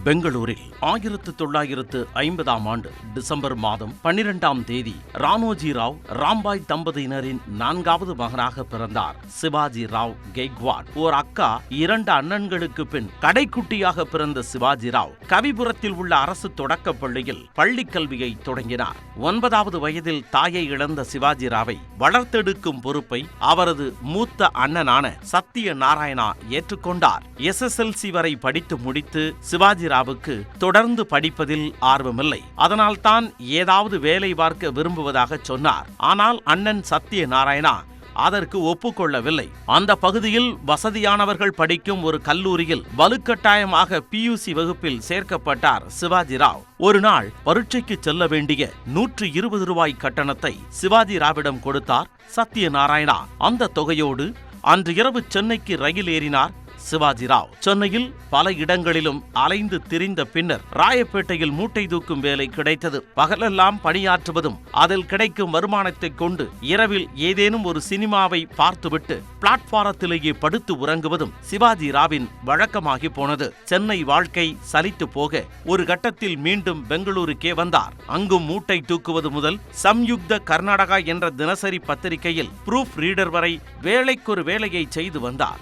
பெங்களூரில் 1950ஆம் ஆண்டு டிசம்பர் மாதம் 12ஆம் தேதி ராமோஜி ராவ் ராம்பாய் தம்பதியினரின் 4வது மகனாக பிறந்தார் சிவாஜி ராவ் கெய்க்வாட். ஓர் அக்கா, 2 அண்ணன்களுக்கு பின் கடைக்குட்டியாக பிறந்த சிவாஜி ராவ் கவிபுரத்தில் உள்ள அரசு தொடக்கப் பள்ளியில் பள்ளிக் கல்வியை தொடங்கினார். 9வது வயதில் தாயை இழந்த சிவாஜி ராவை வளர்த்தெடுக்கும் பொறுப்பை அவரது மூத்த அண்ணனான சத்திய நாராயணா ஏற்றுக்கொண்டார். SSLC வரை படித்து முடித்து சிவாஜி ராவுக்கு தொடர்ந்து படிப்பதில் ஆர்வமில்லை. அதனால்தான் ஏதாவது வேலை பார்க்க விரும்புவதாக சொன்னார். ஆனால் அண்ணன் சத்திய நாராயணா அதற்கு ஒப்புக்கொள்ளவில்லை. அந்த பகுதியில் வசதியானவர்கள் படிக்கும் ஒரு கல்லூரியில் வலுக்கட்டாயமாக PUC வகுப்பில் சேர்க்கப்பட்டார் சிவாஜி ராவ். ஒரு நாள் பரீட்சைக்கு செல்ல வேண்டிய 120 ரூபாய் கட்டணத்தை சிவாஜி ராவிடம் கொடுத்தார் சத்திய நாராயணா. அந்த தொகையோடு அன்று இரவு சென்னைக்கு ரயில் ஏறினார் சிவாஜி ராவ். சென்னையில் பல இடங்களிலும் அலைந்து திரிந்த பின்னர் ராயப்பேட்டையில் மூட்டை தூக்கும் வேலை கிடைத்தது. பகலெல்லாம் பணியாற்றுவதும் அதில் கிடைக்கும் வருமானத்தை கொண்டு இரவில் ஏதேனும் ஒரு சினிமாவை பார்த்துவிட்டு பிளாட்பாரத்திலேயே படுத்து உறங்குவதும் சிவாஜி ராவின் வழக்கமாகி போனது. சென்னை வாழ்க்கை சலித்து போக ஒரு கட்டத்தில் மீண்டும் பெங்களூருக்கே வந்தார். அங்கும் மூட்டை தூக்குவது முதல் சம்யுக்த கர்நாடகா என்ற தினசரி பத்திரிகையில் ப்ரூஃப் ரீடர் வரை வேலைக்கொரு வேலையை செய்து வந்தார்.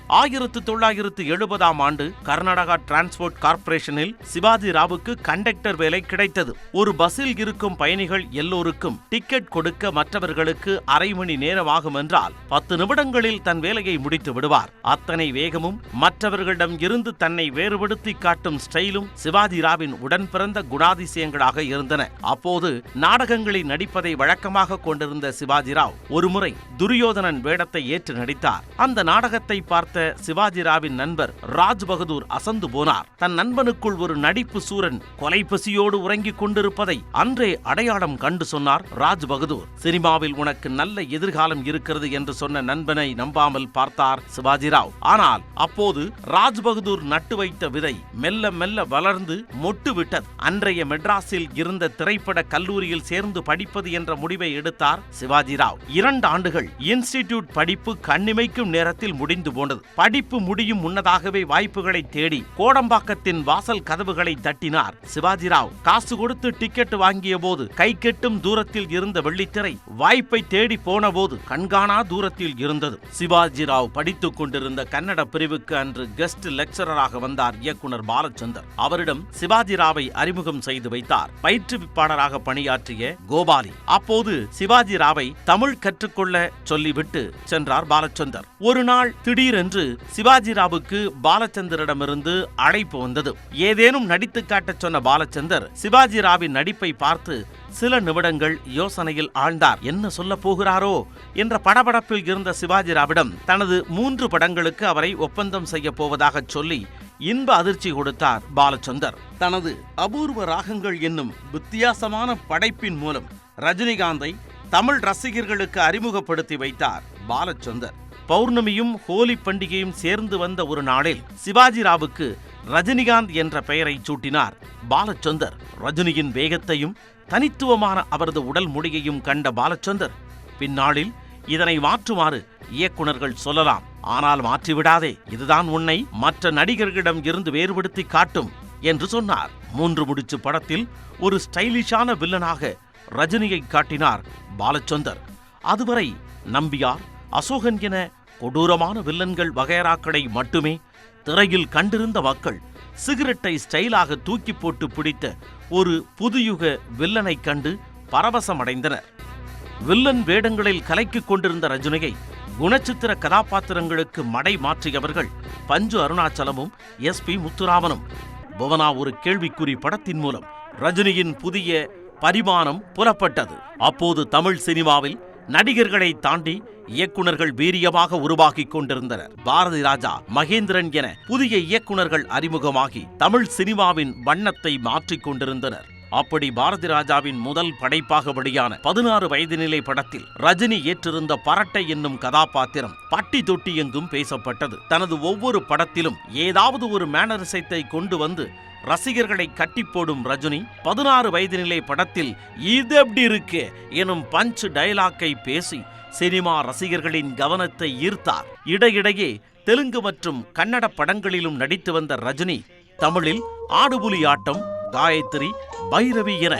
1970ஆம் ஆண்டு கர்நாடகா டிரான்ஸ்போர்ட் கார்ப்பரேஷனில் சிவாஜி ராவுக்கு கண்டக்டர் வேலை கிடைத்தது. ஒரு பஸ்ஸில் இருக்கும் பயணிகள் எல்லோருக்கும் டிக்கெட் கொடுக்க மற்றவர்களுக்கு அரை மணி நேரம் ஆகும் என்றால் 10 நிமிடங்களில் தன் வேலையை முடித்து விடுவார். அத்தனை வேகமும் மற்றவர்களிடம் இருந்து தன்னை வேறுபடுத்தி காட்டும் ஸ்டைலும் சிவாஜி ராவின் உடன் பிறந்த குணாதிசயங்களாக இருந்தன. அப்போது நாடகங்களில் நடிப்பதை வழக்கமாக கொண்டிருந்த சிவாஜி ராவ் ஒருமுறை துரியோதனன் வேடத்தை ஏற்று நடித்தார். அந்த நாடகத்தை பார்த்த சிவாஜி ராவின் நண்பர் ராஜ் பகதூர் அசந்து போனார். தன் நண்பனுக்குள் ஒரு நடிப்பு சூரன் கொலைப்பசியோடு உறங்கிக் கொண்டிருப்பதை அன்றே அடையாளம் கண்டு சொன்னார் ராஜ் பகதூர். சினிமாவில் உனக்கு நல்ல எதிர்காலம் இருக்கிறது என்று சொன்ன நண்பனை நம்பாமல் பார்த்தார் சிவாஜி ராவ். ஆனால் அப்போது ராஜ் பகதூர் நட்டு வைத்த விதை மெல்ல மெல்ல வளர்ந்து மொட்டு விட்டது. அன்றைய மெட்ராஸில் இருந்த திரைப்பட கல்லூரியில் சேர்ந்து படிப்பது என்ற முடிவை எடுத்தார் சிவாஜி ராவ். 2 ஆண்டுகள் இன்ஸ்டிடியூட் படிப்பு கண்ணிமைக்கும் நேரத்தில் முடிந்து போனது. படிப்பு முடியும் முன்னதாகவே வாய்ப்புகளை தேடி கோடம்பாக்கத்தின் வாசல் கதவுகளை தட்டினார் சிவாஜி ராவ். காசு கொடுத்து டிக்கெட் வாங்கிய போது கை கெட்டும் தூரத்தில் இருந்த வெள்ளித்திரை வாய்ப்பை தேடி போன போது கண்காணா தூரத்தில் இருந்தது. சிவாஜி ராவ் படித்துக் கொண்டிருந்த கன்னட பிரிவுக்கு அன்று கெஸ்ட் லெக்சரராக வந்தார் இயக்குனர் பாலச்சந்தர். அவரிடம் சிவாஜி ராவை அறிமுகம் செய்து வைத்தார் பயிற்றுவிப்பாளராக பணியாற்றிய கோபாலி. அப்போது சிவாஜி ராவை தமிழ் கற்றுக்கொள்ள சொல்லிவிட்டு சென்றார் பாலச்சந்தர். ஒரு நாள் திடீரென்று சிவாஜி ராவுக்கு பாலச்சந்தரிடமிருந்து அழைப்பு வந்தது. ஏதேனும் நடித்து காட்டச் சொன்ன பாலச்சந்தர் சிவாஜி ராவின் நடிப்பை பார்த்து சில நிமிடங்கள் யோசனையில் ஆழ்ந்தார். என்ன சொல்ல போகிறாரோ என்ற படபடப்பில் இருந்த சிவாஜி ராவிடம் தனது 3 படங்களுக்கு அவரை ஒப்பந்தம் செய்ய போவதாக சொல்லி இன்ப அதிர்ச்சி கொடுத்தார் பாலச்சந்தர். தனது அபூர்வ ராகங்கள் என்னும் வித்தியாசமான படைப்பின் மூலம் ரஜினிகாந்தை தமிழ் ரசிகர்களுக்கு அறிமுகப்படுத்தி வைத்தார் பாலச்சந்தர். பௌர்ணமியும் ஹோலி பண்டிகையும் சேர்ந்து வந்த ஒரு நாளில் சிவாஜி ராவுக்கு ரஜினிகாந்த் என்ற பெயரை சூட்டினார் பாலச்சந்தர். ரஜினியின் வேகத்தையும் தனித்துவமான அவரது உடல் முடியையும் கண்ட பாலச்சந்தர் பின்னாளில் இதனை மாற்றுமாறு இயக்குனர்கள் சொல்லலாம், ஆனால் மாற்றிவிடாதே, இதுதான் உன்னை மற்ற நடிகர்களிடம் இருந்து வேறுபடுத்தி காட்டும் என்று சொன்னார். 3 முடிச்சு படத்தில் ஒரு ஸ்டைலிஷான வில்லனாக ரஜினியை காட்டினார் பாலச்சந்தர். அதுவரை நம்பியார், அசோகன் என கொடூரமான வில்லன்கள் வகைராக்களை மட்டுமே திரையில் கண்டிருந்த மக்கள் சிகரெட்டை ஸ்டைலாக தூக்கி போட்டு பிடித்த ஒரு புதுயுக வில்லனை கண்டு பரவசமடைந்தனர். வில்லன் வேடங்களில் கலைக்கிக் கொண்டிருந்த ரஜினியை குணச்சித்திர கதாபாத்திரங்களுக்கு மடை மாற்றியவர்கள் பஞ்சு அருணாச்சலமும் SP முத்துராமனும். புவனா ஒரு கேள்விக்குறி படத்தின் மூலம் ரஜினியின் புதிய பரிமாணம் புலப்பட்டது. அப்போது தமிழ் சினிமாவில் நடிகர்களை தாண்டி இயக்குனர்கள் வீரியமாக உருவாகிக் கொண்டிருந்தனர். பாரதி ராஜா, மகேந்திரன் என புதிய இயக்குனர்கள் அறிமுகமாகி தமிழ் சினிமாவின் வண்ணத்தை மாற்றிக் கொண்டிருந்தனர். அப்படி பாரதி ராஜாவின் முதல் படைப்பாக வெளியான 16 வயது நிலை படத்தில் ரஜினி ஏற்றிருந்த பரட்டை என்னும் கதாபாத்திரம் பட்டி தொட்டி எங்கும் பேசப்பட்டது. தனது ஒவ்வொரு படத்திலும் ஏதாவது ஒரு மேனரிசத்தை கொண்டு வந்து ரசிகர்களை கட்டி போடும் ரஜினி 16 வயது நிலை படத்தில் இது எப்படி இருக்கு எனும் பஞ்ச் டயலாக்கை பேசி சினிமா ரசிகர்களின் கவனத்தை ஈர்த்தார். இடையிடையே தெலுங்கு மற்றும் கன்னட படங்களிலும் நடித்து வந்த ரஜினி தமிழில் ஆடுபுலி ஆட்டம், காயத்ரி, பைரவி என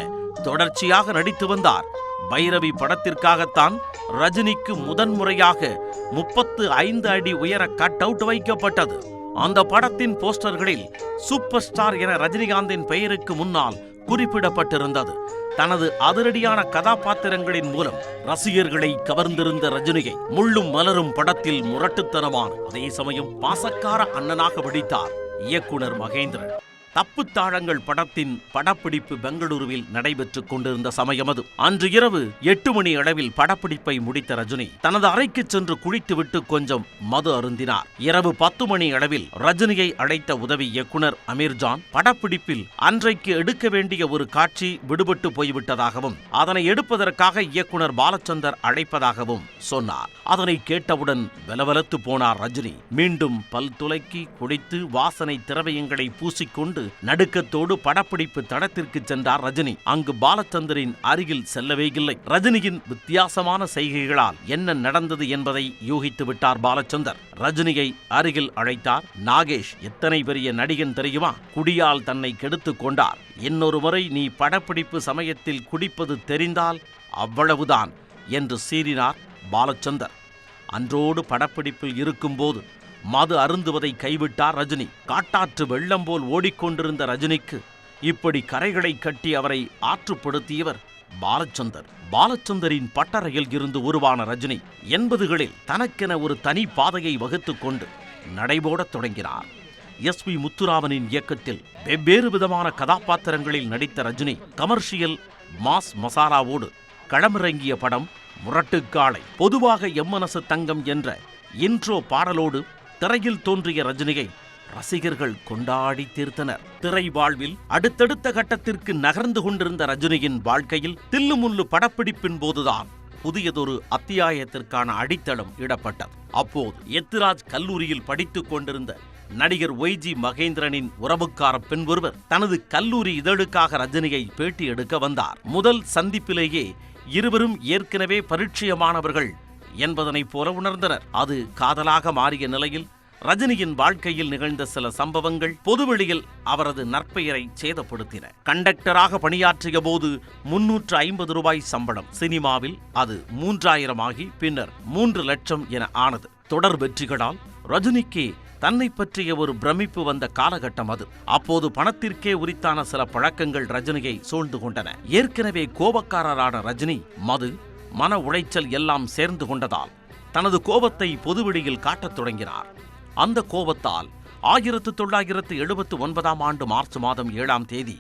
தொடர்ச்சியாக நடித்து வந்தார். பைரவி படத்திற்காகத்தான் ரஜினிக்கு முதன்முறையாக 35 அடி உயர கட் அவுட் வைக்கப்பட்டது. அந்த படத்தின் போஸ்டர்களில் சூப்பர் ஸ்டார் என ரஜினிகாந்தின் பெயருக்கு முன்னால் குறிப்பிடப்பட்டிருந்தது. தனது அதிரடியான கதாபாத்திரங்களின் மூலம் ரசிகர்களை கவர்ந்திருந்த ரஜினியை முள்ளும் மலரும் படத்தில் முரட்டுத்தனமான அதே சமயம் பாசக்கார அண்ணனாக வடித்தார் இயக்குனர் மகேந்திரன். தப்புத்தாழங்கள் படத்தின் படப்பிடிப்பு பெங்களூருவில் நடைபெற்றுக் கொண்டிருந்த சமயம் அது. அன்று இரவு 8 மணி அளவில் படப்பிடிப்பை முடித்த ரஜினி தனது அறைக்கு சென்று குளித்துவிட்டு கொஞ்சம் மது அருந்தினார். இரவு 10 மணி அளவில் ரஜினியை அழைத்த உதவி இயக்குனர் அமீர்ஜான் படப்பிடிப்பில் அன்றைக்கு எடுக்க வேண்டிய ஒரு காட்சி விடுபட்டு போய்விட்டதாகவும் அதனை எடுப்பதற்காக இயக்குனர் பாலச்சந்தர் அழைப்பதாகவும் சொன்னார். அதனை கேட்டவுடன் வெலவெலத்து போனார் ரஜினி. மீண்டும் பல் துலக்கி குடித்து வாசனை திரவியங்களை பூசிக்கொண்டு நடுக்கத்தோடு படப்பிடிப்பு தடத்திற்கு சென்றார் ரஜினி. அங்கு பாலச்சந்தரின் அருகில் செல்லவே இல்லை. ரஜினியின் வித்தியாசமான செய்கைகளால் என்ன நடந்தது என்பதை யூகித்து விட்டார் பாலச்சந்தர். ரஜினியை அருகில் அழைத்தார். நாகேஷ் எத்தனை பெரிய நடிகன் தெரியுமா? குடியால் தன்னை கெடுத்துக் கொண்டார். இன்னொரு முறை நீ படப்பிடிப்பு சமயத்தில் குடிப்பது தெரிந்தால் அவ்வளவுதான் என்று சீறினார் பாலச்சந்தர். அன்றோடு படப்பிடிப்பில் இருக்கும்போது மது அருந்துவதை கைவிட்டார் ரஜினி. காட்டாற்று வெள்ளம் போல் ஓடிக்கொண்டிருந்த ரஜினிக்கு இப்படி கரைகளை கட்டி அவரை ஆற்றுப்படுத்தியவர் பாலச்சந்தர். பாலச்சந்தரின் பட்டறையில் இருந்து உருவான ரஜினி 80களில் தனக்கென ஒரு தனி பாதையை வகுத்துக் கொண்டு நடைபோடத் தொடங்கினார். எஸ்.பி. முத்துராமனின் இயக்கத்தில் வெவ்வேறு விதமான கதாபாத்திரங்களில் நடித்த ரஜினி கமர்ஷியல் மாஸ் மசாலாவோடு களமிறங்கிய படம் முரட்டுக்காளை. பொதுவாக எம்மனசு தங்கம் என்ற இன்ட்ரோ பாடலோடு திரையில் தோன்றிய ரஜினியை ரசிகர்கள் கொண்டாடி தீர்த்தனர். திரை வாழ்வில் அடுத்தடுத்த கட்டத்திற்கு நகர்ந்து கொண்டிருந்த ரஜினியின் வாழ்க்கையில் தில்லுமுல்லு படப்பிடிப்பின் போதுதான் புதியதொரு அத்தியாயத்திற்கான அடித்தளம் இடப்பட்டது. அப்போது எத்திராஜ் கல்லூரியில் படித்துக் கொண்டிருந்த நடிகர் ஒய்.ஜி. மகேந்திரனின் உறவுக்கார பெண் ஒருவர் தனது கல்லூரி இதழுக்காக ரஜினியை பேட்டி எடுக்க வந்தார். முதல் சந்திப்பிலேயே இருவரும் ஏற்கனவே பரிச்சயமானவர்கள் என்பதனைப் போல உணர்ந்தனர். அது காதலாக மாறிய நிலையில் ரஜினியின் வாழ்க்கையில் நிகழ்ந்த சில சம்பவங்கள் பொதுவெளியில் அவரது நற்பெயரை சேதப்படுத்தின. கண்டக்டராக பணியாற்றிய போது 350 ரூபாய் சம்பளம். சினிமாவில் அது 3000 ஆகி பின்னர் 3 லட்சம் என ஆனது. தொடர் வெற்றிகளால் ரஜினிக்கு தன்னை பற்றிய ஒரு பிரமிப்பு வந்த காலகட்டம் அது. அப்போது பணத்திற்கே உரித்தான சில பழக்கங்கள் ரஜினியை சூழ்ந்து கொண்டன. ஏற்கனவே கோபக்காரரான ரஜினி மது, மன உளைச்சல் எல்லாம் சேர்ந்து கொண்டதால் தனது கோபத்தை பொதுவெளியில் காட்டத் தொடங்கினார். அந்த கோபத்தால் 1979ஆம் ஆண்டு மார்ச் மாதம் 7ஆம் தேதி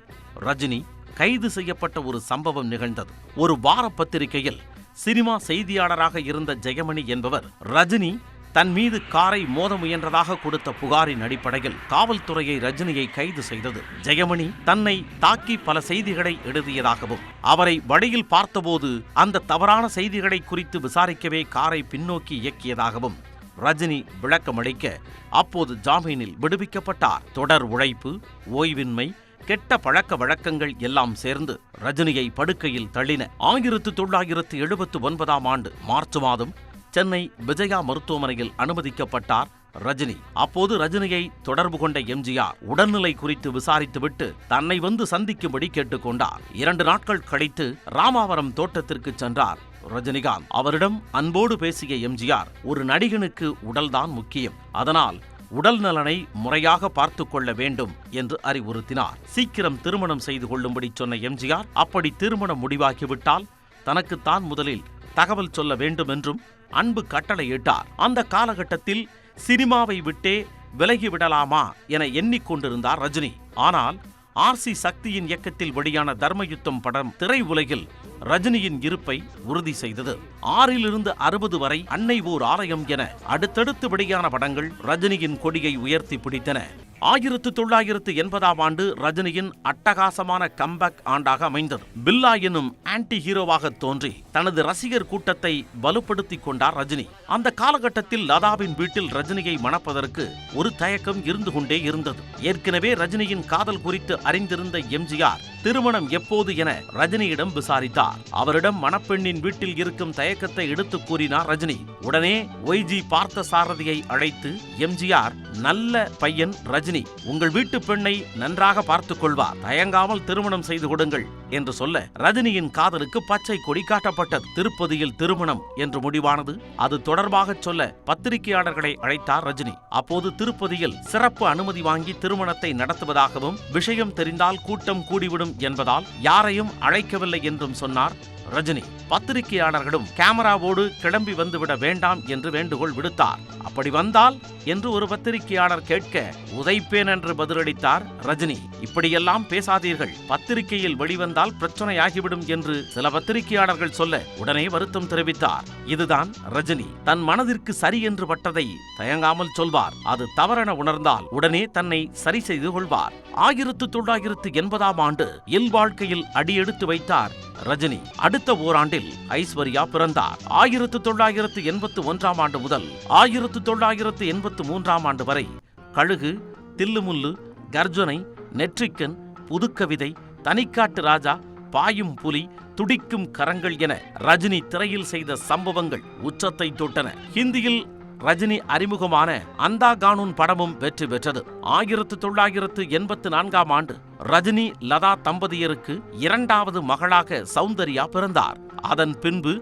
ரஜினி கைது செய்யப்பட்ட ஒரு சம்பவம் நிகழ்ந்தது. ஒரு வார பத்திரிகையில் சினிமா செய்தியாளராக இருந்த ஜெயமணி என்பவர் ரஜினி தன் மீது காரை மோத முயன்றதாக கொடுத்த புகாரின் அடிப்படையில் காவல்துறையை ரஜினியை கைது செய்தது. ஜெயமணி தன்னை தாக்கி பல செய்திகளை எழுதியதாகவும் அவரை வழியில் பார்த்தபோது அந்த தவறான செய்திகளை குறித்து விசாரிக்கவே காரை பின்னோக்கி இயக்கியதாகவும் ரஜினி விளக்கமளிக்க அப்போது ஜாமீனில் விடுவிக்கப்பட்டார். தொடர் உழைப்பு, ஓய்வின்மை, கெட்ட பழக்க வழக்கங்கள் எல்லாம் சேர்ந்து ரஜினியை படுக்கையில் தள்ளின. 1979ஆம் ஆண்டு மார்ச் மாதம் சென்னை விஜயா மருத்துவமனையில் அனுமதிக்கப்பட்டார் ரஜினி. அப்போது ரஜினியை தொடர்பு கொண்ட எம்ஜிஆர் உடல்நிலை குறித்து விசாரித்துவிட்டு தன்னை வந்து சந்திக்கும்படி கேட்டுக்கொண்டார். 2 நாட்கள் கழித்து ராமாவரம் தோட்டத்திற்கு சென்றார் ரஜினிகாந்த். அவரிடம் அன்போடு பேசிய எம்ஜிஆர், ஒரு நடிகனுக்கு உடல்தான் முக்கியம், அதனால் உடல் நலனை முறையாக பார்த்து கொள்ள வேண்டும் என்று அறிவுறுத்தினார். சீக்கிரம் திருமணம் செய்து கொள்ளும்படி சொன்ன எம்ஜிஆர், அப்படி திருமணம் முடிவாகிவிட்டால் தனக்குத்தான் முதலில் தகவல் சொல்ல வேண்டும் என்றும் அன்பு கட்டளையிட்டார். அந்த காலகட்டத்தில் சினிமாவை விட்டே விலகிவிடலாமா என எண்ணிக்கொண்டிருந்தார் ரஜினி. ஆனால் ஆர்.சி. சக்தியின் இயக்கத்தில் வெளியான தர்மயுத்தம் படம் திரை உலகில் ரஜினியின் இருப்பை உறுதி செய்தது. 6லிருந்து 60 வரை அன்னை ஓர் ஆலயம் என அடுத்தடுத்து வெளியான படங்கள் ரஜினியின் கொடியை உயர்த்தி பிடித்தன. 1980ஆம் ஆண்டு ரஜினியின் அட்டகாசமான கம்பேக் ஆண்டாக அமைந்தது. பில்லா எனும் ஆன்டி ஹீரோவாக தோன்றி தனது ரசிகர் கூட்டத்தை வலுப்படுத்திக் கொண்டார் ரஜினி. அந்த காலகட்டத்தில் லதாவின் வீட்டில் ரஜினியை மணப்பதற்கு ஒரு தயக்கம் இருந்து கொண்டே இருந்தது. ஏற்கனவே ரஜினியின் காதல் குறித்து அறிந்திருந்த எம்ஜிஆர் திருமணம் எப்போது என ரஜினியிடம் விசாரித்தார். அவரிடம் மணப்பெண்ணின் வீட்டில் இருக்கும் தயக்கத்தை எடுத்துக் கூறினார் ரஜினி. உடனே ஒய்.ஜி. பார்த்தசாரதியை அழைத்து எம்ஜிஆர் நல்ல பையன் ரஜினி ரஜினி, உங்கள் வீட்டு பெண்ணை நன்றாக பார்த்துக் கொள்வார், தயங்காமல் திருமணம் செய்து கொடுங்கள் என்று சொல்ல ரஜினியின் காதலுக்கு பச்சை கொடி காட்டப்பட்டது. திருப்பதியில் திருமணம் என்று முடிவானது. அது தொடர்பாக சொல்ல பத்திரிகையாளர்களை அழைத்தார் ரஜினி. அப்போது திருப்பதியில் சிறப்பு அனுமதி வாங்கி திருமணத்தை நடத்துவதாகவும், விஷயம் தெரிந்தால் கூட்டம் கூடிவிடும் என்பதால் யாரையும் அழைக்கவில்லை என்றும் சொன்னார் ரஜினி. பத்திரிகையாளர்களும் கேமராவோடு கிளம்பி வந்துவிட வேண்டாம் என்று வேண்டுகோள் விடுத்தார். அப்படி வந்தால் என்று ஒரு பத்திரிகையாளர் கேட்க, உதைப்பேன் என்று பதிலளித்தார் ரஜினி. இப்படியெல்லாம் பேசாதீர்கள், பத்திரிகையில் வெளிவந்தால் பிரச்சனையாகிவிடும் என்று சில பத்திரிகையாளர்கள் சொல்ல உடனே வருத்தம் தெரிவித்தார். இதுதான் ரஜினி. தன் மனதிற்கு சரி என்று பட்டதை தயங்காமல் சொல்வார். அது தவறென உணர்ந்தால் உடனே தன்னை சரி செய்து கொள்வார். 1980ஆம் ஆண்டு இல்வாழ்க்கையில் அடியெடுத்து வைத்தார் ரஜினி. அடுத்த ஓராண்டில் ஐஸ்வர்யா பிறந்தார். 1981ஆம் ஆண்டு முதல் 1983ஆம் ஆண்டு வரை கழுகு, தில்லுமுல்லு, கர்ஜனை, நெற்றிக்கன், புதுக்கவிதை, தனிக்காட்டு ராஜா, பாயும் புலி, துடிக்கும் கரங்கள் என ரஜினி திரையில் செய்த சம்பவங்கள் உச்சத்தை தொட்டன. ஹிந்தியில் ரஜினி அறிமுகமான அந்தா கானூன் படமும் வெற்றி பெற்றது. 1984ஆம் ஆண்டு ரஜினி லதா தம்பதியருக்கு இரண்டாவது மகளாக சௌந்தர்யா பிறந்தார். அதன் பின்பு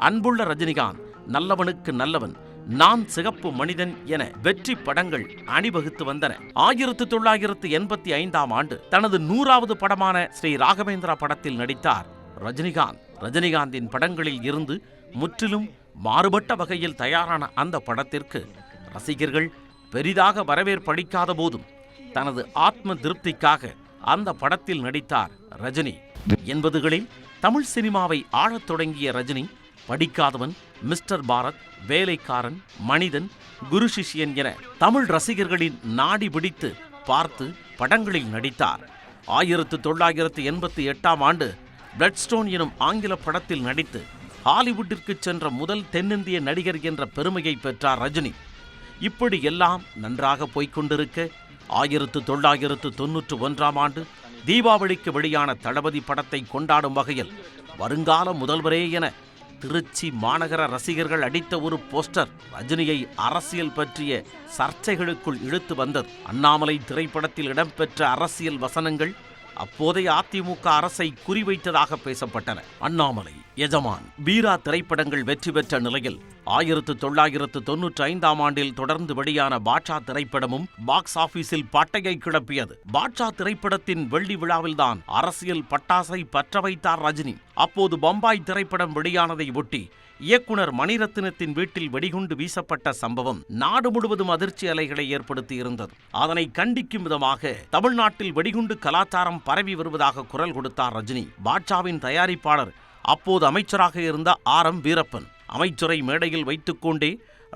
அன்புள்ள ரஜினிகாந்த், நல்லவனுக்கு நல்லவன், நான் சிகப்பு மனிதன் என வெற்றி படங்கள் அணிவகுத்து வந்தன. 1985ஆம் ஆண்டு தனது 100வது படமான ஸ்ரீ ராகவேந்திரா படத்தில் நடித்தார் ரஜினிகாந்த். ரஜினிகாந்தின் படங்களில் இருந்து முற்றிலும் மாறுபட்ட வகையில் தயாரான அந்த படத்திற்கு ரசிகர்கள் பெரிதாக வரவேற்பளிக்காத போதும் தனது ஆத்ம திருப்திக்காக அந்த படத்தில் நடித்தார் ரஜினி. 80களில் தமிழ் சினிமாவை ஆழத் தொடங்கிய ரஜினி படிக்காதவன், மிஸ்டர் பாரத், வேலைக்காரன், மனிதன், குரு சிஷ்யன் என தமிழ் ரசிகர்களின் நாடி பிடித்து பார்த்து படங்களில் நடித்தார். 1988ஆம் ஆண்டு பிளட்ஸ்டோன் எனும் ஆங்கில படத்தில் நடித்து ஹாலிவுட்டிற்கு சென்ற முதல் தென்னிந்திய நடிகர் என்ற பெருமையை பெற்றார் ரஜினி. இப்படி எல்லாம் நன்றாக போய்கொண்டிருக்க 1991ஆம் ஆண்டு தீபாவளிக்கு வெளியான தளபதி படத்தை கொண்டாடும் வகையில் வருங்கால முதல்வரே என திருச்சி மாநகர ரசிகர்கள் அடித்த ஒரு போஸ்டர் ரஜினியை அரசியல் பற்றிய சர்ச்சைகளுக்குள் இழுத்து வந்தது. அண்ணாமலை திரைப்படத்தில் இடம்பெற்ற அரசியல் வசனங்கள் அப்போதைய அதிமுக அரசை குறிவைத்ததாக பேசப்பட்டன. அண்ணாமலை, எஜமான், வீரா திரைப்படங்கள் வெற்றி பெற்ற நிலையில் 1995ஆம் ஆண்டில் தொடர்ந்து வெளியான பாட்ஷா திரைப்படமும் பாக்ஸ் ஆபீஸில் பட்டையை கிளப்பியது. பாட்ஷா திரைப்படத்தின் வெள்ளி விழாவில்தான் அரசியல் பட்டாசை பற்ற வைத்தார் ரஜினி. அப்போது பம்பாய் திரைப்படம் வெளியானதை ஒட்டி இயக்குனர் மணிரத்னத்தின் வீட்டில் வெடிகுண்டு வீசப்பட்ட சம்பவம் நாடு முழுவதும் அதிர்ச்சி அலைகளை ஏற்படுத்தி இருந்தது. அதனை கண்டிக்கும் விதமாக தமிழ்நாட்டில் வெடிகுண்டு கலாச்சாரம் பரவி வருவதாக குரல் கொடுத்தார் ரஜினி. பாட்ஷாவின் தயாரிப்பாளர் அப்போது அமைச்சராக இருந்த RM வீரப்பன். அமைச்சரை மேடையில் வைத்துக்கொண்டே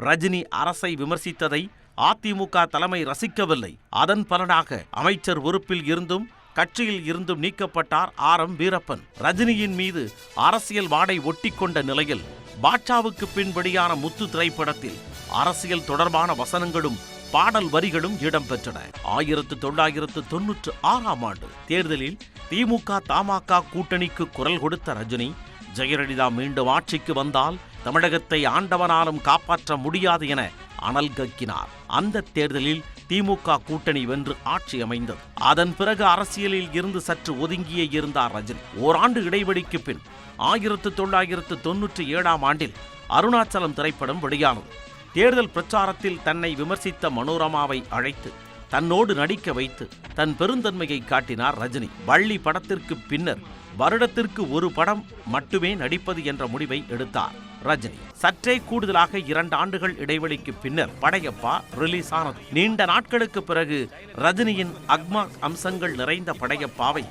ரஜினி அரசை விமர்சித்ததை அதிமுக தலைமை ரசிக்கவில்லை. அதன் பலனாக அமைச்சர் பொறுப்பில் இருந்தும் கட்சியில் இருந்தும் நீக்கப்பட்டார் RM வீரப்பன். ரஜினியின் மீது அரசியல் வாடை ஒட்டிக்கொண்ட நிலையில் பாட்ஷாவுக்கு பின் வெளியான முத்து திரைப்படத்தில் அரசியல் தொடர்பான வசனங்களும் பாடல் வரிகளும் இடம்பெற்றன. 1996ஆம் ஆண்டு தேர்தலில் திமுக தமாக கூட்டணிக்கு குரல் கொடுத்த ரஜினி, ஜெயலலிதா மீண்டும் ஆட்சிக்கு வந்தால் தமிழகத்தை ஆண்டவனாலும் காப்பாற்ற முடியாது என அனல் கக்கினார். அந்த தேர்தலில் திமுக கூட்டணி வென்று ஆட்சி அமைந்தது. அதன் பிறகு அரசியலில் இருந்து சற்று ஒதுங்கியே இருந்தார் ரஜினி. ஓராண்டு இடைவெளிக்கு பின் 1997ஆம் ஆண்டில் அருணாச்சலம் திரைப்படம் வெளியானது. தேர்தல் பிரச்சாரத்தில் தன்னை விமர்சித்த மனோரமாவை அழைத்து தன்னோடு நடிக்க வைத்து தன் பெருந்தன்மையை காட்டினார் ரஜினி. வள்ளி படத்திற்கு பின்னர் வருடத்திற்கு ஒரு படம் மட்டுமே நடிப்பது என்ற முடிவை எடுத்தார் ரஜினி. சற்றே கூடுதலாக 2 ஆண்டுகள் இடைவெளிக்கு பின்னர் படையப்பா ரிலீஸ் ஆனது. நீண்ட நாட்களுக்கு பிறகு ரஜினியின் அக்மா அம்சங்கள் நிறைந்த படையப்பாவை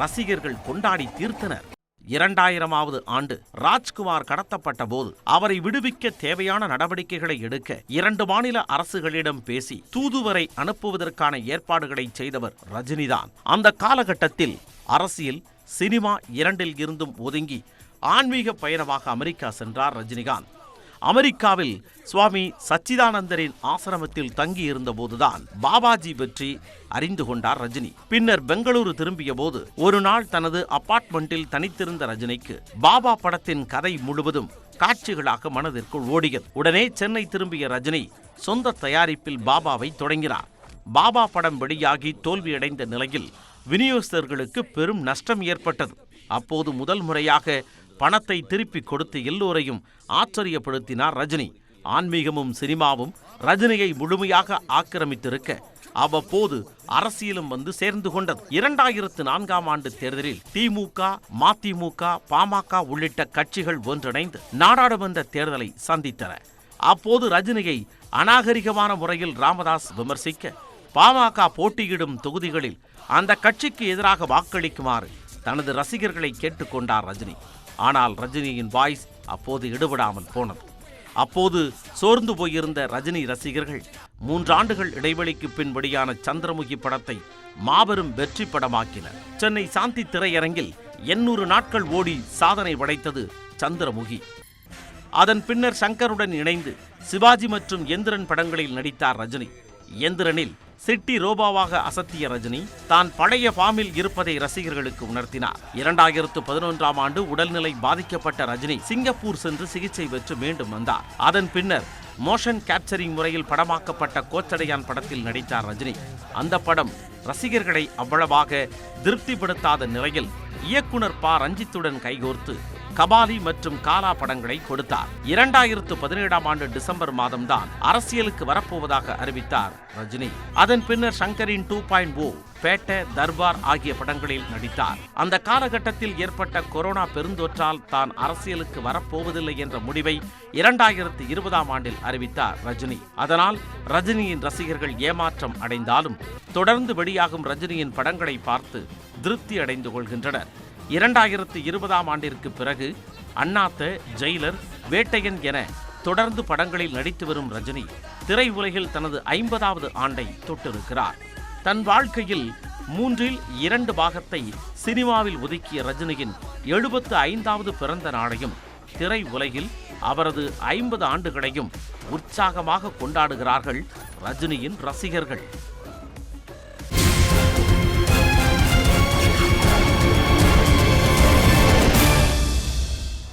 ரசிகர்கள் கொண்டாடி தீர்த்தனர். 2000ஆவது ஆண்டு ராஜ்குமார் கடத்தப்பட்ட போது அவரை விடுவிக்க தேவையான நடவடிக்கைகளை எடுக்க 2 மாநில அரசுகளிடம் பேசி தூதுவரை அனுப்புவதற்கான ஏற்பாடுகளை செய்தவர் ரஜினிதான். அந்த காலகட்டத்தில் அரசியல், சினிமா இரண்டில் இருந்தும் ஒதுங்கி ஆன்மீக பயணமாக அமெரிக்கா சென்றார் ரஜினிகாந்த். அமெரிக்காவில் சுவாமி சச்சிதானந்தரின் ஆசிரமத்தில் தங்கியிருந்த போதுதான் பாபாஜி பற்றி அறிந்து கொண்டார் ரஜினி. பின்னர் பெங்களூரு திரும்பிய போது ஒரு நாள் தனது அபார்ட்மெண்டில் தனித்திருந்த ரஜினிக்கு பாபா படத்தின் கதை முழுவதும் காட்சிகளாக மனதிற்குள் ஓடியது. உடனே சென்னை திரும்பிய ரஜினி சொந்த தயாரிப்பில் பாபாவை தொடங்கினார். பாபா படம் வெளியாகி தோல்வியடைந்த நிலையில் விநியோகஸ்தர்களுக்கு பெரும் நஷ்டம் ஏற்பட்டது. அப்போது முதல் முறையாக பணத்தை திருப்பி கொடுத்து எல்லோரையும் ஆச்சரியப்படுத்தினார் ரஜினி. ஆன்மீகமும் சினிமாவும் ரஜினியை முழுமையாக ஆக்கிரமித்திருக்க அவ்வப்போது அரசியலும் வந்து சேர்ந்து கொண்டது. 2004ஆம் ஆண்டு தேர்தலில் திமுக, மதிமுக, பாமக உள்ளிட்ட கட்சிகள் ஒன்றிணைந்து நாடாளுமன்ற தேர்தலை சந்தித்தன. அப்போது ரஜினியை அநாகரிகமான முறையில் ராமதாஸ் விமர்சிக்க, பாமக போட்டியிடும் தொகுதிகளில் அந்த கட்சிக்கு எதிராக வாக்களிக்குமாறு தனது ரசிகர்களை கேட்டுக்கொண்டார் ரஜினி. ஆனால் ரஜினியின் வாய்ஸ் அப்போது எடுபடாமல் போனது. அப்போது சோர்ந்து போயிருந்த ரஜினி ரசிகர்கள் 3 ஆண்டுகள் இடைவெளிக்கு பின் வெளியான சந்திரமுகி படத்தை மாபெரும் வெற்றி படமாக்கினர். சென்னை சாந்தி திரையரங்கில் 800 நாட்கள் ஓடி சாதனை படைத்தது சந்திரமுகி. அதன் பின்னர் சங்கருடன் இணைந்து சிவாஜி மற்றும் எந்திரன் படங்களில் நடித்தார் ரஜினி. எந்திரனில் சிட்டி ரோபாவாக அசத்திய ரஜினி தான் பழைய ஃபார்மில் இருப்பதை ரசிகர்களுக்கு உணர்த்தினார். 2011ஆம் ஆண்டு உடல்நிலை பாதிக்கப்பட்ட ரஜினி சிங்கப்பூர் சென்று சிகிச்சை பெற்று மீண்டும் வந்தார். அதன் பின்னர் மோஷன் கேப்சரிங் முறையில் படமாக்கப்பட்ட கோச்சடையான் படத்தில் நடித்தார் ரஜினி. அந்த படம் ரசிகர்களை அவ்வளவாக திருப்திப்படுத்தாத நிலையில் இயக்குனர் ப. ரஞ்சித்துடன் கைகோர்த்து கபாலி மற்றும் காலா படங்களை கொடுத்தார். 2017ஆம் ஆண்டு டிசம்பர் மாதம்தான் அரசியலுக்கு வரப்போவதாக அறிவித்தார் ரஜினி. அதன் பின்னர் சங்கரின் 2.0, பேட்டை, தர்பார் ஆகிய படங்களில் நடித்தார். அந்த காலகட்டத்தில் ஏற்பட்ட கொரோனா பெருந்தொற்றால் தான் அரசியலுக்கு வரப்போவதில்லை என்ற முடிவை 2020ஆம் ஆண்டில் அறிவித்தார் ரஜினி. அதனால் ரஜினியின் ரசிகர்கள் ஏமாற்றம் அடைந்தாலும் தொடர்ந்து வெளியாகும் ரஜினியின் படங்களை பார்த்து திருப்தி அடைந்து கொள்கின்றனர். 2020ஆம் ஆண்டிற்கு பிறகு அண்ணாத்த, ஜெயிலர், வேட்டையன் என தொடர்ந்து படங்களில் நடித்து வரும் ரஜினி திரை உலகில் தனது 50வது ஆண்டை தொட்டிருக்கிறார். தன் வாழ்க்கையில் 2/3 பாகத்தை சினிமாவில் ஒதுக்கிய ரஜினியின் 75வது பிறந்த நாளையும் திரை உலகில் அவரது 50 ஆண்டுகளையும் உற்சாகமாக கொண்டாடுகிறார்கள் ரஜினியின் ரசிகர்கள்.